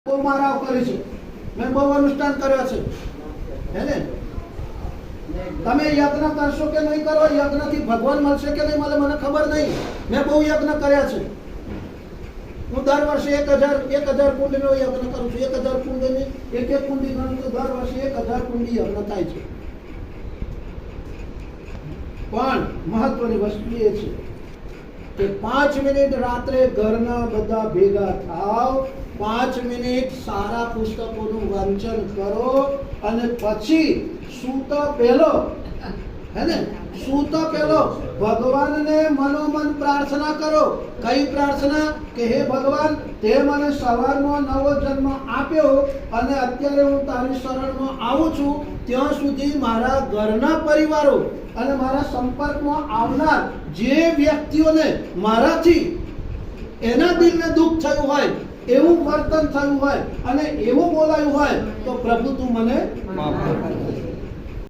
બહુ મારાઓ કરી છે, મેં બહુ અનુષ્ઠાન કર્યો છે, હે ને? તમે યજ્ઞ કરશો કે નહીં કરો, યજ્ઞથી ભગવાન મળશે કે નહીં મળે મને ખબર નહીં. મેં બહુ યજ્ઞ કર્યા છે. હું દર વર્ષે 1000 કુંડીનો યજ્ઞ કરું છું. 1000 કુંડીની એક કુંડી ગણું તો દર વર્ષે 1000 કુંડી યજ્ઞ થાય છે. પણ મહત્વની વસ્તુ એ છે કે 5 મિનિટ રાત્રે ઘરના બધા ભેગા થાવ, 5 મિનિટ સારા પુસ્તકોનું વાંચન કરો અને પછી સૂતા પહેલો, હે ને, સૂતા પહેલો ભગવાનને મનોમન પ્રાર્થના કરો. કઈ પ્રાર્થના? કે હે ભગવાન, તે મને સવારનો નવો જન્મ આપ્યો અને અત્યારે હું તારી શરણમાં આવું છું. ત્યાં સુધી મારા ઘરના પરિવારો અને મારા સંપર્કમાં આવનાર જે વ્યક્તિઓને મારાથી એના દિલને દુઃખ થયું હોય, એવું વર્તન થયું હોય અને એવું બોલાયું હોય તો પ્રભુ તું મને માફ કર.